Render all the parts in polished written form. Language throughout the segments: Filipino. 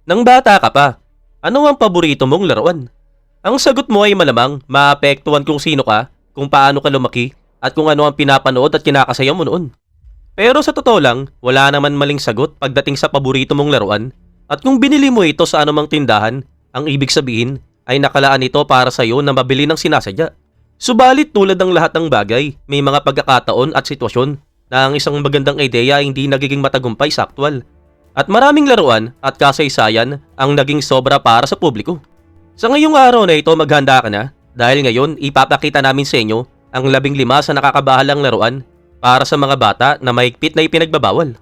Nang bata ka pa, ano ang paborito mong laruan? Ang sagot mo ay malamang maapektuhan kung sino ka, kung paano ka lumaki, at kung ano ang pinapanood at kinakasaya mo noon. Pero sa totoo lang, wala naman maling sagot pagdating sa paborito mong laruan. At kung binili mo ito sa anumang tindahan, ang ibig sabihin ay nakalaan ito para sa iyo na mabili ng sinasadya. Subalit tulad ng lahat ng bagay, may mga pagkakataon at sitwasyon na ang isang magandang ideya ay hindi nagiging matagumpay sa aktwal. At maraming laruan at kasaysayan ang naging sobra para sa publiko. Sa ngayong araw na ito maghanda ka na dahil ngayon ipapakita namin sa inyo ang 15 sa nakakabahalang laruan para sa mga bata na mahigpit na ipinagbabawal.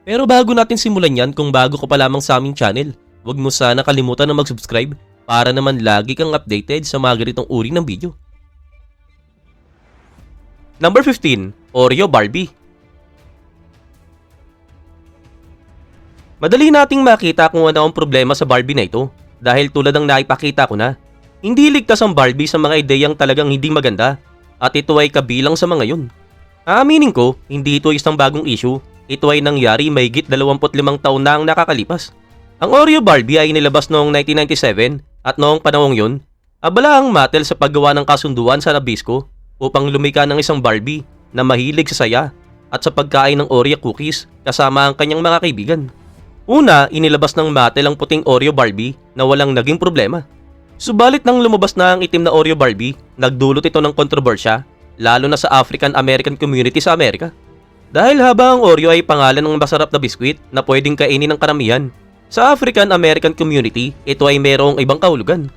Pero bago natin simulan yan, kung bago ka pa lamang sa aming channel, huwag mo sana kalimutan na mag-subscribe para naman lagi kang updated sa mga ganitong uri ng video. Number 15, Oreo Barbie. Madali nating makita kung ano ang problema sa Barbie na ito dahil tulad ng naipakita ko na, hindi ligtas ang Barbie sa mga ideyang talagang hindi maganda at ito ay kabilang sa mga yun. Aaminin ko, hindi ito isang bagong issue, ito ay nangyari mahigit 25 taon na ang nakakalipas. Ang Oreo Barbie ay inilabas noong 1997 at noong panahong yun, abala ang Mattel sa paggawa ng kasunduan sa Nabisco upang lumika ng isang Barbie na mahilig sa saya at sa pagkain ng Oreo cookies kasama ang kanyang mga kaibigan. Una, inilabas ng Mattel ang puting Oreo Barbie na walang naging problema. Subalit nang lumabas na ang itim na Oreo Barbie, nagdulot ito ng kontrobersya, lalo na sa African-American community sa Amerika. Dahil habang ang Oreo ay pangalan ng masarap na biskwit na pwedeng kainin ng karamihan, sa African-American community, ito ay mayroong ibang kahulugan.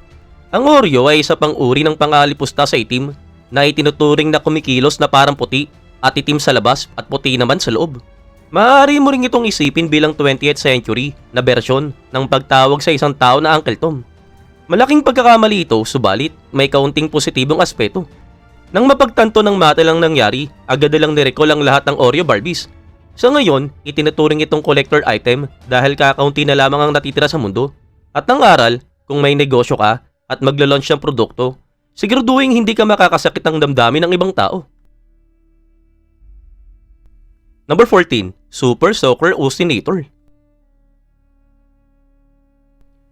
Ang Oreo ay isa pang uri ng pangalipusta sa itim na itinuturing na kumikilos na parang puti at itim sa labas at puti naman sa loob. Maaari mo rin itong isipin bilang 20th century na bersyon ng pagtawag sa isang tao na Uncle Tom. Malaking pagkakamali ito, subalit may kaunting positibong aspeto. Nang mapagtanto ng Mattel ang nangyari, agad nilang nirecall ang lahat ng Oreo Barbies. Sa ngayon, itinuturing itong collector item dahil kakaunti na lamang ang natitira sa mundo. At ng aral, kung may negosyo ka at maglo-launch ng produkto, siguraduhin hindi ka makakasakit ng damdamin ng ibang tao. Number 14, Super Soaker Osinator.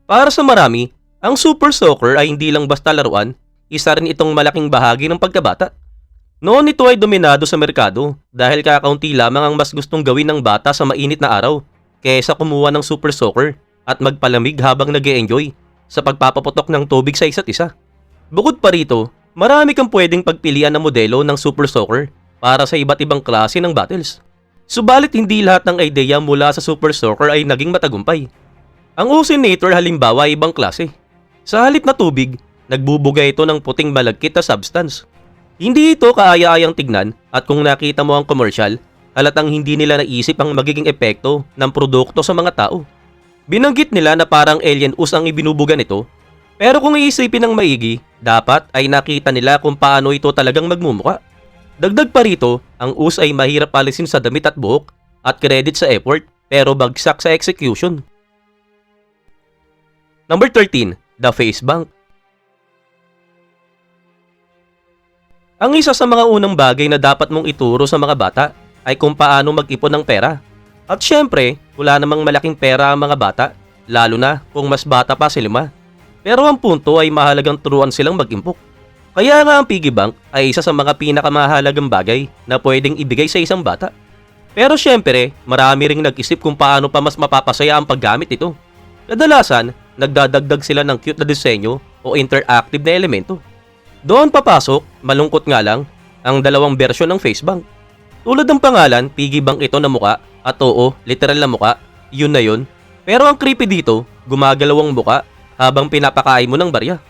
Para sa marami, ang Super Soaker ay hindi lang basta laruan, isa rin itong malaking bahagi ng pagkabata. Noon ito ay dominado sa merkado dahil kakaunti lamang ang mas gustong gawin ng bata sa mainit na araw kaysa kumuha ng Super Soaker at magpalamig habang nag-e-enjoy sa pagpapaputok ng tubig sa isa't isa. Bukod pa rito, marami kang pwedeng pagpilian ng modelo ng Super Soaker para sa iba't ibang klase ng battles. Subalit hindi lahat ng ideya mula sa Super Soaker ay naging matagumpay. Ang Osinator halimbawa ay ibang klase. Sa halip na tubig, nagbubuga ito ng puting malagkit na substance. Hindi ito kaaya-ayang tignan at kung nakita mo ang commercial, halatang hindi nila naisip ang magiging epekto ng produkto sa mga tao. Binanggit nila na parang alien ooze ang ibinubuga nito, pero kung iisipin ng maigi, dapat ay nakita nila kung paano ito talagang magmumuka. Dagdag pa rito, ang ooze ay mahirap alisin sa damit at buhok at credit sa effort pero bagsak sa execution. Number 13, The Face Bank. Ang isa sa mga unang bagay na dapat mong ituro sa mga bata ay kung paano mag-ipon ng pera. At syempre, wala namang malaking pera ang mga bata, lalo na kung mas bata pa sila. Pero ang punto ay mahalagang turuan silang mag-impok. Kaya nga ang piggy bank ay isa sa mga pinakamahalagang bagay na pwedeng ibigay sa isang bata. Pero syempre, marami ring nag-isip kung paano pa mas mapapasaya ang paggamit ito. Kadalasan, nagdadagdag sila ng cute na disenyo o interactive na elemento. Doon papasok, malungkot nga lang, ang dalawang bersyon ng face bank. Tulad ng pangalan, piggy bank ito na muka at oo, literal na muka, yun na yun. Pero ang creepy dito, gumagalaw ang muka habang pinapakain mo ng barya.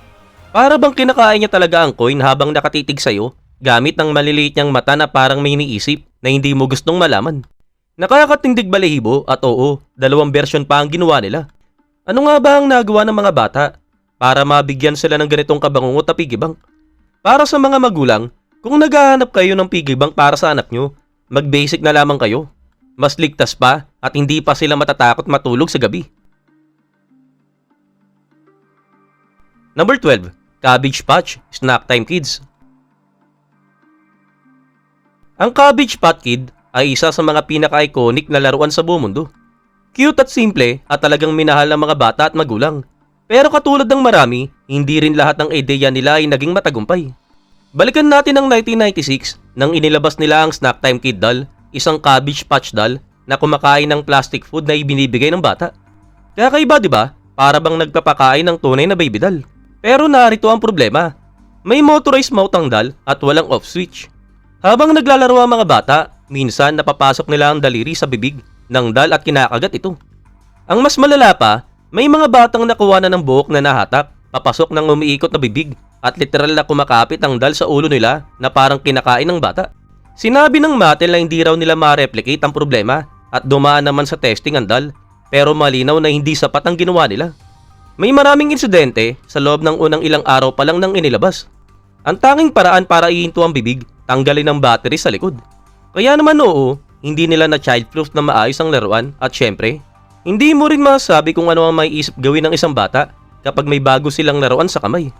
Para bang kinakain niya talaga ang coin habang nakatitig sa'yo gamit ng maliliit niyang mata na parang may iniisip na hindi mo gustong malaman. Nakakatindig balahibo at oo, dalawang bersyon pa ang ginawa nila. Ano nga ba ang nagawa ng mga bata para mabigyan sila ng ganitong kabangungot na piggy bank? Para sa mga magulang, kung naghahanap kayo ng piggy bank para sa anak nyo, mag-basic na lamang kayo. Mas ligtas pa at hindi pa sila matatakot matulog sa gabi. Number 12, Cabbage Patch Snack Time Kids. Ang Cabbage Patch Kid ay isa sa mga pinaka-iconic na laruan sa buong mundo. Cute at simple at talagang minahal ng mga bata at magulang. Pero katulad ng marami, hindi rin lahat ng ideya nila ay naging matagumpay. Balikan natin ang 1996 nang inilabas nila ang Snack Time Kid doll, isang Cabbage Patch doll na kumakain ng plastic food na ibinibigay ng bata. Kakaiba, di ba? Para bang nagpapakain ng tunay na baby doll. Pero narito ang problema. May motorized mouth ang doll at walang off switch. Habang naglalaro ang mga bata, minsan napapasok nila ang daliri sa bibig ng doll at kinakagat ito. Ang mas malala pa, may mga batang nakuha na ng buhok na nahatak, papasok ng umiikot na bibig at literal na kumakapit ang doll sa ulo nila na parang kinakain ng bata. Sinabi ng Mattel na hindi raw nila ma-replicate ang problema at dumaan naman sa testing ang doll, pero malinaw na hindi sapat ang ginawa nila. May maraming insidente sa loob ng unang ilang araw pa lang nang inilabas. Ang tanging paraan para ihinto ang bibig, tanggalin ang battery sa likod. Kaya naman oo, hindi nila na childproof na maayos ang laruan at syempre, hindi mo rin masasabi kung ano ang maiisip gawin ng isang bata kapag may bago silang laruan sa kamay.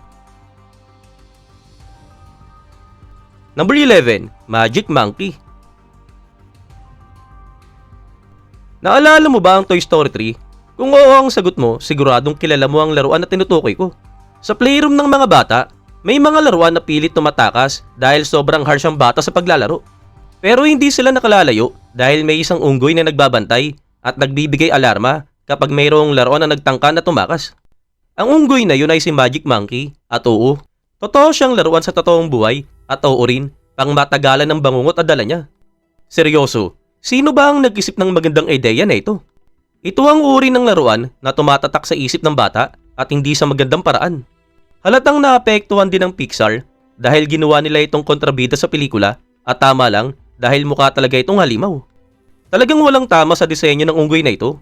Number 11, Magic Monkey. Naalala mo ba ang Toy Story 3? Kung oo ang sagot mo, siguradong kilala mo ang laruan na tinutukoy ko. Sa playroom ng mga bata, may mga laruan na pilit tumatakas dahil sobrang harsh ang bata sa paglalaro. Pero hindi sila nakalalayo dahil may isang unggoy na nagbabantay at nagbibigay alarma kapag mayroong laruan na nagtangka na tumakas. Ang unggoy na yun ay si Magic Monkey at oo, totoo siyang laruan sa totoong buhay at oo rin pang matagalan ng bangungot at dala niya. Seryoso, sino ba ang nag-isip ng magandang ideya na ito? Ito ang uri ng laruan na tumatatak sa isip ng bata at hindi sa magandang paraan. Halatang naapektuhan din ng Pixar dahil ginawa nila itong kontrabida sa pelikula at tama lang dahil mukha talaga itong halimaw. Talagang walang tama sa disenyo ng unggoy na ito.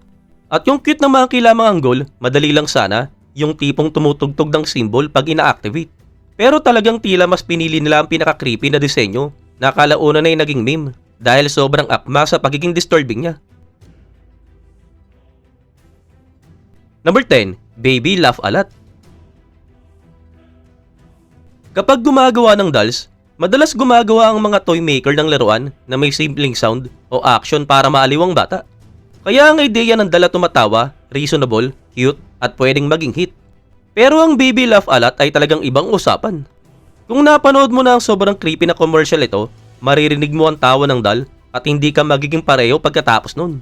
At yung cute ng mga kilamang anggol, madali lang sana yung tipong tumutugtog ng symbol pag ina-activate. Pero talagang tila mas pinili nila ang pinaka-creepy na disenyo na kalauna na yung naging meme dahil sobrang akma sa pagiging disturbing niya. Number 10, Baby Laugh A Lot. Kapag gumagawa ng dolls, madalas gumagawa ang mga toy maker ng laruan na may simpleng sound o action para maaliw ang bata. Kaya ang ideya ng dala tumatawa, reasonable, cute, at pwedeng maging hit. Pero ang Baby Laugh A Lot ay talagang ibang usapan. Kung napanood mo na ang sobrang creepy na commercial ito, maririnig mo ang tawa ng doll at hindi ka magiging pareho pagkatapos nun.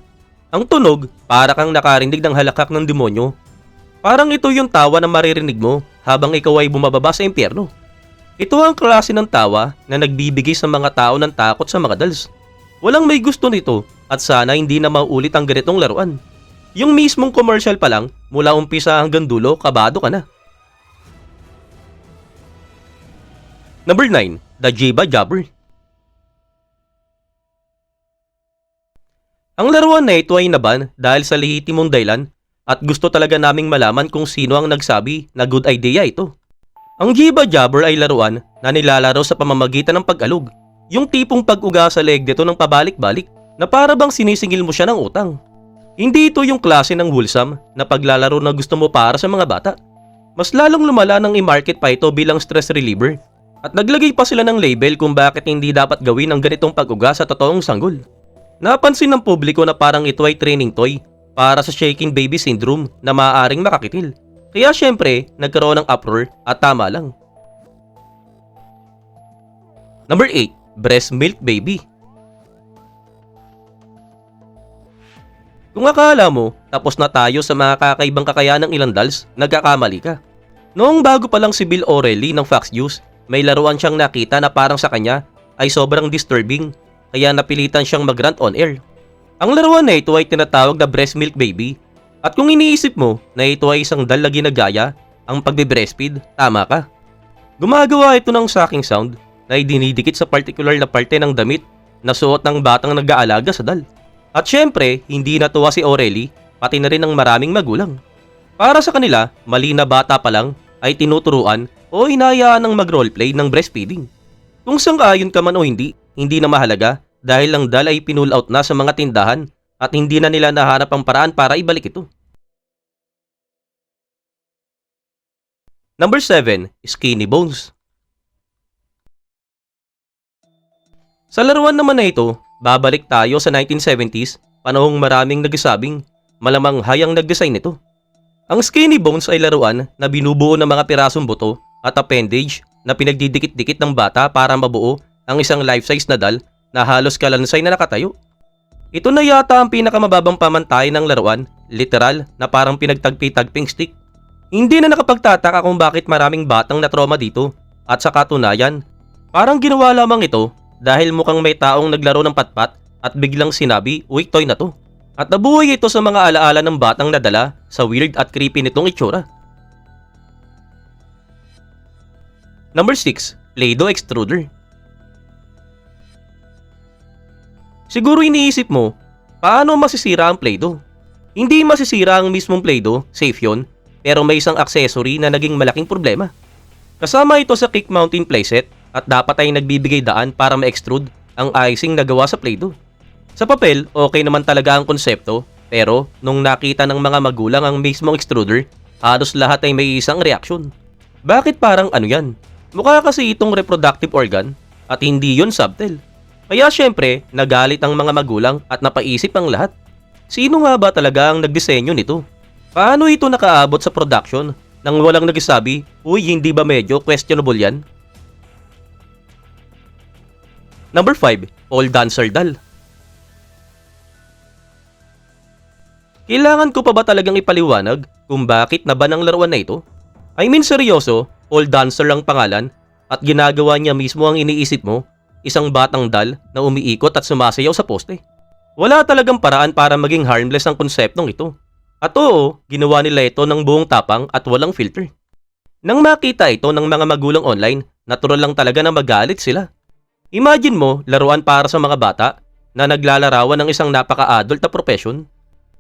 Ang tunog, para kang nakarinig ng halakak ng demonyo. Parang ito yung tawa na maririnig mo habang ikaw ay bumababa sa impyerno. Ito ang klase ng tawa na nagbibigay sa mga tao ng takot sa mga dolls. Walang may gusto nito at sana hindi na maulit ang ganitong laruan. Yung mismong commercial pa lang, mula umpisa hanggang dulo, kabado ka na. Number 9, The Jibba Jabber. Ang laruan na ito ay naban dahil sa lehitimong dahilan at gusto talaga naming malaman kung sino ang nagsabi na good idea ito. Ang Jibba Jabber ay laruan na nilalaro sa pamamagitan ng pag-alog. Yung tipong pag-uga sa leg dito ng pabalik-balik na para bang sinisingil mo siya ng utang. Hindi ito yung klase ng wholesome na paglalaro na gusto mo para sa mga bata. Mas lalong lumala nang i-market pa ito bilang stress reliever. At naglagay pa sila ng label kung bakit hindi dapat gawin ang ganitong pag-uga sa totoong sanggol. Napansin ng publiko na parang ito ay training toy para sa shaking baby syndrome na maaaring makakitil. Kaya syempre, nagkaroon ng uproar at tama lang. Number 8, Breast Milk Baby. Kung akala mo, tapos na tayo sa mga kakaibang kakayahan ng ilang dolls, nagkakamali ka. Noong bago pa lang si Bill O'Reilly ng Fox News, may laruan siyang nakita na parang sa kanya ay sobrang disturbing, kaya napilitan siyang mag-rant on air. Ang laruan na ito ay tinatawag na Breast Milk Baby. At kung iniisip mo na ito ay isang doll na ginagaya ang pagbe-breastfeed, tama ka. Gumagawa ito ng sucking sound na idinidikit sa particular na parte ng damit na suot ng batang nag-aalaga sa doll. At syempre, hindi natuwa si O'Reilly, pati na rin ng maraming magulang. Para sa kanila, mali na bata pa lang ay tinuturuan o hinahayaan ng mag-roleplay ng breastfeeding. Kung sang-ayon ka man o hindi na mahalaga dahil ang doll ay pinull out na sa mga tindahan at hindi na nila nahanap ang paraan para ibalik ito. Number 7, Skinny Bones. Sa laruan naman na ito, babalik tayo sa 1970s, panahong maraming nagsasabing malamang hayang nag-design nito. Ang Skinny Bones ay laruan na binubuo ng mga pirasong buto at appendage na pinagdidikit-dikit ng bata para mabuo ang isang life-size na doll na halos kalansay na nakatayo. Ito na yata ang pinakamababang pamantay ng laruan, literal na parang pinagtagpi-tagping stick. Hindi na nakapagtataka kung bakit maraming batang na-trauma dito at sa katunayan, parang ginawa lamang ito dahil mukhang may taong naglaro ng patpat at biglang sinabi, "Uy, toy na to." At nabuhay ito sa mga alaala ng batang nadala sa weird at creepy nitong itsura. Number 6. Play-Doh Extruder. Siguro iniisip mo, paano masisira ang Play-Doh? Hindi masisira ang mismong Play-Doh, safe yun, pero may isang accessory na naging malaking problema. Kasama ito sa Kick Mountain playset at dapat ay nagbibigay daan para ma-extrude ang icing na gawa sa Play-Doh. Sa papel, okay naman talaga ang konsepto, pero nung nakita ng mga magulang ang mismong extruder, halos lahat ay may isang reaksyon. Bakit parang ano yan? Mukha kasi itong reproductive organ at hindi yun subtle. Kaya syempre, nagalit ang mga magulang at napaisip ang lahat. Sino nga ba talaga ang nagdisenyo nito? Paano ito nakaabot sa production nang walang nagsasabi, "Uy, hindi ba medyo questionable yan?" Number 5. Pole Dancer Doll. Kailangan ko pa ba talagang ipaliwanag kung bakit naban ang laruan na ito? I mean seryoso, Pole Dancer ang pangalan at ginagawa niya mismo ang iniisip mo, isang batang doll na umiikot at sumasayaw sa poste. Wala talagang paraan para maging harmless ang konseptong ito. At oo, ginawa nila ito ng buong tapang at walang filter. Nang makita ito ng mga magulang online, natural lang talaga na magalit sila. Imagine mo, laruan para sa mga bata na naglalarawan ng isang napaka-adult na profession.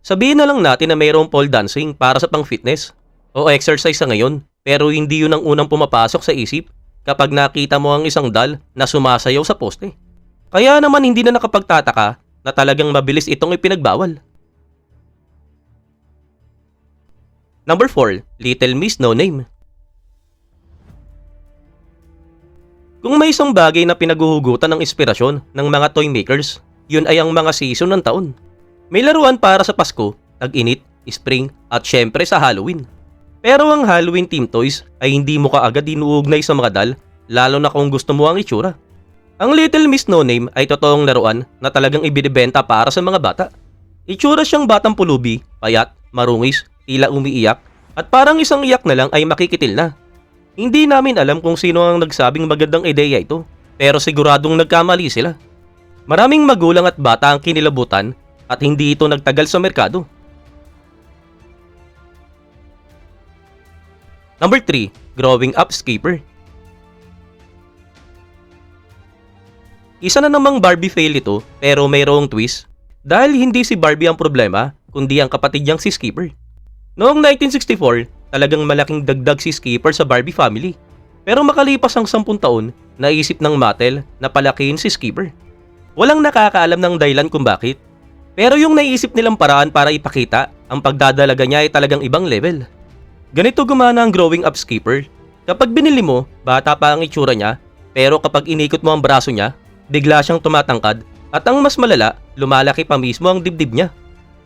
Sabihin na lang natin na mayroong pole dancing para sa pang-fitness o exercise sa ngayon, pero hindi yun ang unang pumapasok sa isip kapag nakita mo ang isang doll na sumasayaw sa poste. Kaya naman hindi na nakapagtataka na talagang mabilis itong ipinagbawal. Number 4. Little Miss No Name. Kung may isang bagay na pinaguhugutan ng inspirasyon ng mga toy makers, yun ay ang mga season ng taon. May laruan para sa Pasko, tag-init, spring, at syempre sa Halloween. Pero ang Halloween theme toys ay hindi mo kaagad inuugnay sa mga doll, lalo na kung gusto mo ang itsura. Ang Little Miss No Name ay totoong laruan na talagang ibinibenta para sa mga bata. Itsura siyang batang pulubi, payat, marungis, tila umiiyak, at parang isang iyak na lang ay makikitil na. Hindi namin alam kung sino ang nagsabing magandang ideya ito, pero siguradong nagkamali sila. Maraming magulang at bata ang kinilabutan at hindi ito nagtagal sa merkado. Number 3. Growing Up Skipper. Isa na namang Barbie fail ito pero mayroong twist dahil hindi si Barbie ang problema kundi ang kapatid niyang si Skipper. Noong 1964, talagang malaking dagdag si Skipper sa Barbie family. Pero makalipas ang 10 taon, naisip ng Mattel na palakihin si Skipper. Walang nakakaalam ng dahilan kung bakit. Pero yung naisip nilang paraan para ipakita, ang pagdadalaga niya ay talagang ibang level. Ganito gumana ang Growing Up Skipper. Kapag binili mo, bata pa ang itsura niya, pero kapag inikot mo ang braso niya, bigla siyang tumatangkad at ang mas malala, lumalaki pa mismo ang dibdib niya.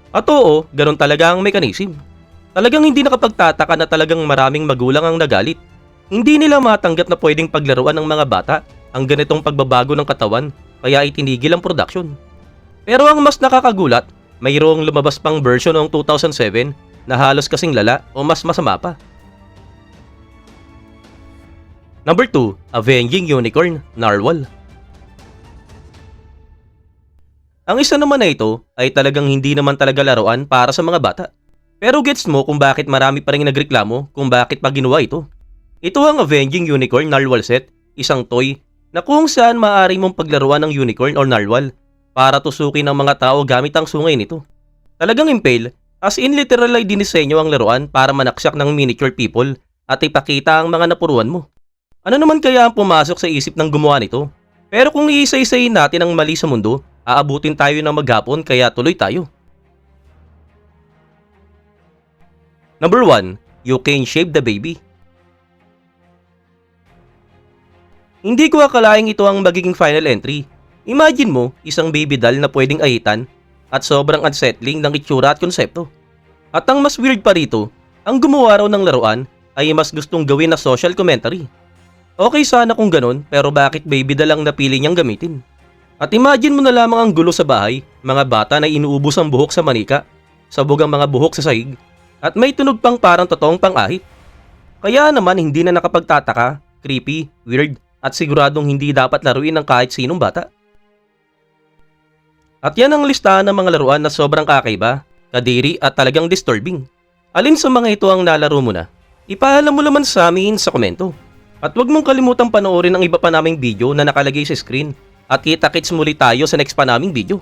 At oo, ganun talaga ang mekanism. Talagang hindi nakapagtataka na talagang maraming magulang ang nagalit. Hindi nila matanggap na pwedeng paglaruan ng mga bata ang ganitong pagbabago ng katawan kaya itinigil ang production. Pero ang mas nakakagulat, mayroong lumabas pang version noong 2007 na halos kasing lala o mas masama pa. Number 2. Avenging Unicorn Narwhal. Ang isa naman na ito ay talagang hindi naman talaga laruan para sa mga bata. Pero gets mo kung bakit marami pa rin nagreklamo kung bakit pa ginawa ito. Ito ang Avenging Unicorn Narwhal Set, isang toy na kung saan maaari mong paglaruan ng unicorn or narwhal para tusukin ng mga tao gamit ang sungay nito. Talagang impale, as in literal ay dinisenyo ang laruan para manaksak ng miniature people at ipakita ang mga napuruan mo. Ano naman kaya ang pumasok sa isip ng gumawa nito? Pero kung iisa-isayin natin ang mali sa mundo, aabutin tayo ng maghapon kaya tuloy tayo. Number 1. You Can Shape the Baby. Hindi ko akalaing ito ang magiging final entry. Imagine mo, isang baby doll na pwedeng ahitan at sobrang unsettling ng itsura at konsepto. At ang mas weird pa rito, ang gumawa raw ng laruan ay mas gustong gawin na social commentary. Okay sana kung ganun, pero bakit baby da lang napili niyang gamitin? At imagine mo na lamang ang gulo sa bahay, mga bata na inuubos ang buhok sa manika, sabog ang mga buhok sa sahig, at may tunog pang parang totoong pang-ahit. Kaya naman hindi na nakapagtataka, creepy, weird, at siguradong hindi dapat laruin ng kahit sinong bata. At yan ang listahan ng mga laruan na sobrang kakaiba, kadiri at talagang disturbing. Alin sa mga ito ang nalaro mo na? Ipaalam mo naman sa amin sa komento. At huwag mong kalimutang panoorin ang iba pa naming video na nakalagay sa screen. At kita-kits muli tayo sa next pa naming video.